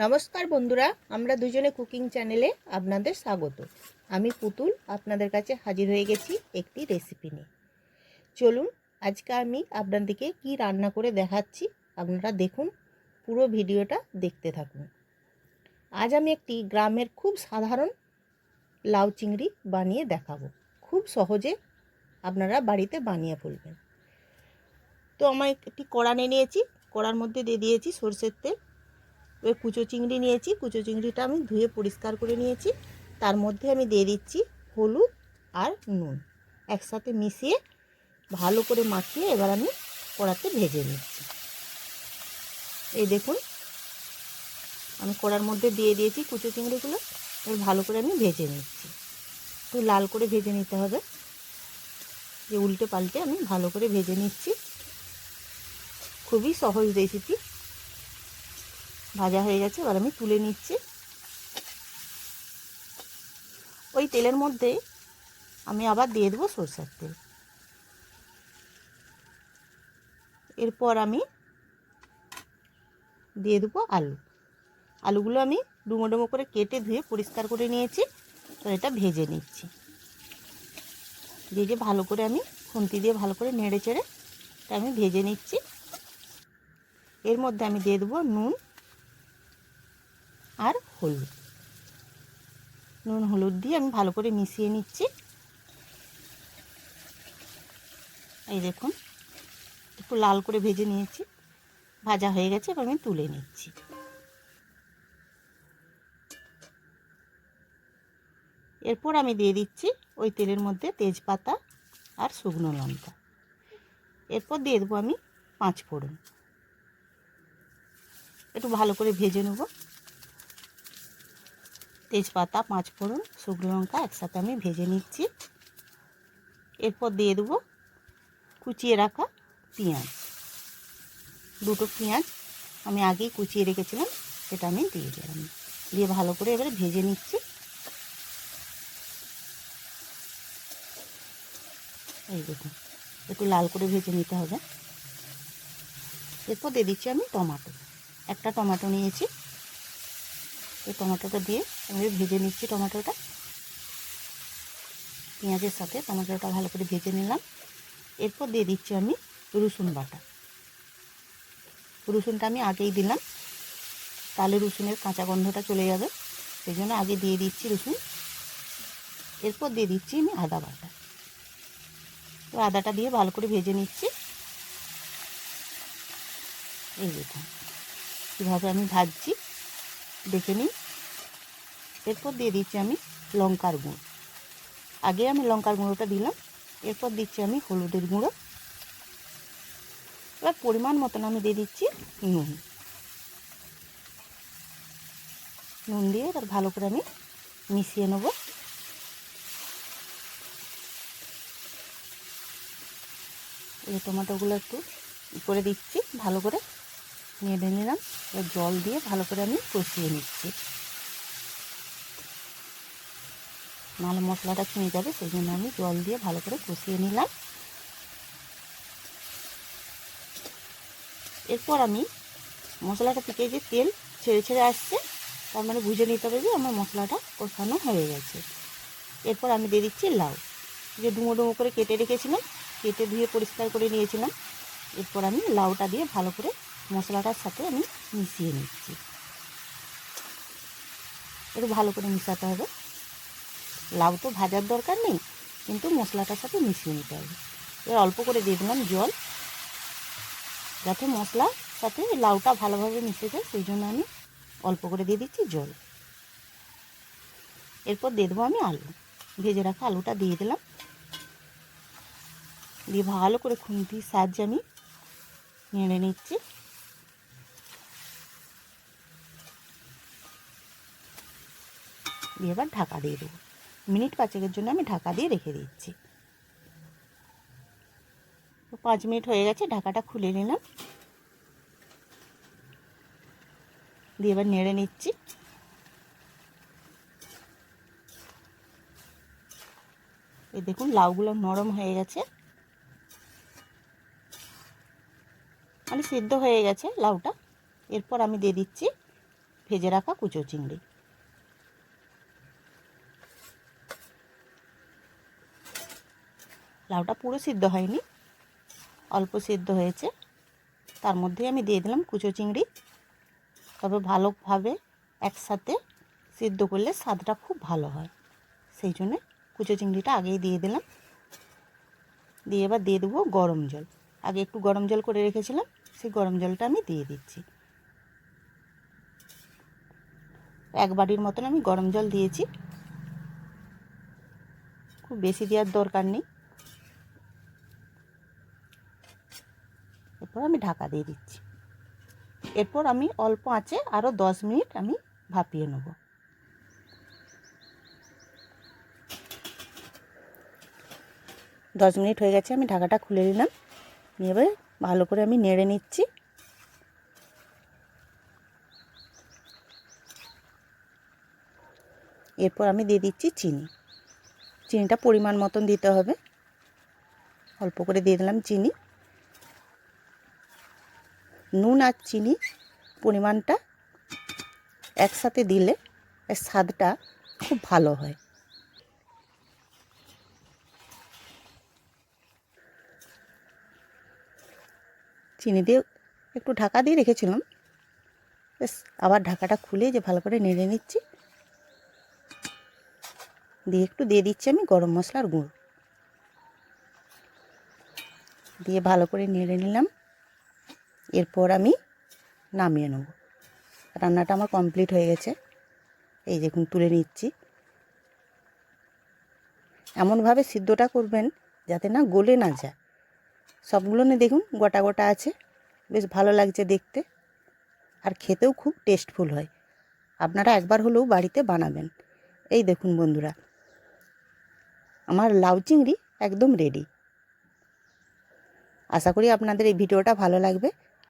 নমস্কার বন্ধুরা, আমরা দুজনে কুকিং চ্যানেলে আপনাদের স্বাগত। আমি পুতুল আপনাদের কাছে হাজির হয়ে গেছি একটি রেসিপি নিয়ে। চলুন আজকে আমি আপনাদেরকে কি রান্না করে দেখাচ্ছি, আপনারা দেখুন, পুরো ভিডিওটা দেখতে থাকুন। আজ আমি একটি গ্রামের খুব সাধারণ লাউ চিংড়ি বানিয়ে দেখাবো। খুব সহজে আপনারা বাড়িতে বানিয়ে ফেলবেন। তো আমি একটি কড়া নিয়েছি, কড়ার মধ্যে দিয়ে দিয়েছি সরষের তেল। এবার কুচো চিংড়ি নিয়েছি, কুচো চিংড়িটা আমি ধুয়ে পরিষ্কার করে নিয়েছি। তার মধ্যে আমি দিয়ে দিচ্ছি হলুদ আর নুন, একসাথে মিশিয়ে ভালো করে মাখিয়ে এবার আমি কড়াতে ভেজে নিচ্ছি। এই দেখুন, আমি কড়ার মধ্যে দিয়ে দিয়েছি কুচো চিংড়িগুলো। এবার ভালো করে আমি ভেজে নিচ্ছি। একটু লাল করে ভেজে নিতে হবে, যে উল্টে পাল্টে আমি ভালো করে ভেজে নিচ্ছি। খুবই সহজ রেসিপি। ভাজা হয়ে গেছে, এবার আমি তুলে নিচ্ছি। ওই তেলের মধ্যে আমি আবার দিয়ে দেবো সরষের তেল। এরপর আমি দিয়ে দেবো আলুগুলো আমি ডুমো ডুমো করে কেটে ধুয়ে পরিষ্কার করে নিয়েছি। তো এটা ভেজে নিচ্ছি। ভেজে ভালো করে আমি খুন্তি দিয়ে ভালো করে নেড়ে চেড়ে এটা আমি ভেজে নিচ্ছি। এর মধ্যে আমি দিয়ে দেবো নুন আর হলুদ। নুন হলুদ দিয়ে আমি ভালো করে মিশিয়ে নিচ্ছি। এই দেখুন, একটু লাল করে ভেজে নিয়েছি, ভাজা হয়ে গেছে। এবার আমি তুলে নিচ্ছি। এরপর আমি দিয়ে দিচ্ছি ওই তেলের মধ্যে তেজপাতা আর শুকনো লঙ্কা। এরপর দিয়ে দেবো আমি 5 ফোড়ন। একটু ভালো করে ভেজে নেব। তেজপাতা, 5 ফোড়ন, শুকনো লঙ্কা একসাথে আমি ভেজে নিচ্ছি। এরপর দিয়ে দেবো কুচিয়ে রাখা পেঁয়াজ। 2টো পেঁয়াজ আমি আগেই কুচিয়ে রেখেছিলাম, সেটা আমি দিয়ে দিলাম। দিয়ে ভালো করে এবারে ভেজে নিচ্ছি। এই দেখুন, একটু লাল করে ভেজে নিতে হবে। এরপর দিয়ে দিচ্ছি আমি টমেটো। একটা টমেটো নিয়েছি। এই টমেটোটা দিয়ে আমি ভেজে নিচ্ছি। টমেটোটা পেঁয়াজের সাথে টমেটোটা ভালো করে ভেজে নিলাম। এরপর দিয়ে দিচ্ছি আমি রসুন বাটা। রসুনটা আমি আগেই দিলাম, তাহলে রসুনের কাঁচা গন্ধটা চলে যাবে, সেই জন্য আগে দিয়ে দিচ্ছি রসুন। এরপর দিয়ে দিচ্ছি আমি আদা বাটা। তো আদাটা দিয়ে ভালো করে ভেজে নিচ্ছি। এই দেখুন কীভাবে আমি ভাজছি, দেখে নিন। এরপর দিয়ে দিচ্ছি আমি লঙ্কার গুঁড়ো। আগে আমি লঙ্কার গুঁড়োটা দিলাম। এরপর দিচ্ছি আমি হলুদের গুঁড়ো। এবার পরিমাণ মতন আমি দিয়ে দিচ্ছি নুন। নুন দিয়ে এবার ভালো করে আমি মিশিয়ে নেব। এই টমেটোগুলো একটু করে দিচ্ছি, ভালো করে নেড়ে নিলাম। এবার জল দিয়ে ভালো করে আমি কষিয়ে নিচ্ছি, নাহলে মশলাটা ছুঁয়ে যাবে, সেই জন্য আমি জল দিয়ে ভালো করে কষিয়ে নিলাম। এরপর আমি মশলাটা থেকে যে তেল ছেড়ে ছেড়ে আসছে, তার মানে বুঝে নিতে হবে যে আমার মশলাটা কষানো হয়ে গেছে। এরপর আমি দিয়ে দিচ্ছি লাউ, যে ডুমো ডুমো করে কেটে রেখেছিলাম, কেটে ধুয়ে পরিষ্কার করে নিয়েছিলাম। এরপর আমি লাউটা দিয়ে ভালো করে মশলাটার সাথে আমি মিশিয়ে নিচ্ছি। একটু ভালো করে মিশাতে হবে। লাউ তো ভাজার দরকার নেই, কিন্তু মশলাটার সাথে মিশিয়ে নিতে হবে। এবার অল্প করে দিয়ে দিলাম জল, যাতে মশলার সাথে লাউটা ভালোভাবে মিশে যায়, সেই জন্য আমি অল্প করে দিয়ে দিচ্ছি জল। এরপর দিয়ে দেবো আমি আলু। ভেজে রাখা আলুটা দিয়ে দিলাম। দিয়ে ভালো করে খুন্তির সাহায্যে আমি নেড়ে নিচ্ছি। দিয়ে এবার ঢাকা দিয়ে দেবো। মিনিট 5 জন্য আমি ঢাকা দিয়ে রেখে দিচ্ছি। 5 মিনিট হয়ে গেছে, ঢাকাটা খুলে নিলাম। দিয়ে এবার নেড়ে নিচ্ছি। এই দেখুন লাউগুলো নরম হয়ে গেছে, মানে সিদ্ধ হয়ে গেছে লাউটা। এরপর আমি দিয়ে দিচ্ছি ভেজে রাখা কুচো চিংড়ি। লাউটা পুরো সিদ্ধ হয়নি, অল্প সিদ্ধ হয়েছে। তার মধ্যে আমি দিয়ে দিলাম কুচো চিংড়ি। তবে ভালোভাবে একসাথে সিদ্ধ করলে স্বাদটা খুব ভালো হয়, সেই জন্যে কুচো চিংড়িটা আগেই দিয়ে দিলাম। দিয়ে এবার দিয়ে দেবো গরম জল। আগে একটু গরম জল করে রেখেছিলাম, সেই গরম জলটা আমি দিয়ে দিচ্ছি। 1 বাটির মতন আমি গরম জল দিয়েছি, খুব বেশি দেওয়ার দরকার নেই। এরপর আমি ঢাকা দিয়ে দিচ্ছি। এরপর আমি অল্প আঁচে আরও 10 মিনিট আমি ভাপিয়ে নেব। দশ মিনিট হয়ে গেছে, আমি ঢাকাটা খুলে নিলাম। এবার ভালো করে আমি নেড়ে নিচ্ছি। এরপর আমি দিয়ে দিচ্ছি চিনি। চিনিটা পরিমাণ মতন দিতে হবে, অল্প করে দিয়ে দিলাম চিনি। নুন আর চিনি পরিমাণটা একসাথে দিলে এর স্বাদটা খুব ভালো হয়। চিনি দিয়ে একটু ঢাকা দিয়ে রেখেছিলাম, বেশ আবার ঢাকাটা খুলে যে ভালো করে নেড়ে নিচ্ছি। দিয়ে একটু দিয়ে দিচ্ছি আমি গরম মশলার গুঁড়ো, দিয়ে ভালো করে নেড়ে নিলাম। এরপর আমি নামিয়ে নেব। রান্নাটা আমার কমপ্লিট হয়ে গেছে, এই দেখুন তুলে নিচ্ছি। এমনভাবে সিদ্ধটা করবেন যাতে না গলে না যায়। সবগুলো দেখুন গোটা গোটা আছে, বেশ ভালো লাগছে দেখতে, আর খেতেও খুব টেস্টফুল হয়। আপনারা একবার হলেও বাড়িতে বানাবেন। এই দেখুন বন্ধুরা, আমার লাউ চিংড়ি একদম রেডি। আশা করি আপনাদের এই ভিডিওটা ভালো লাগবে।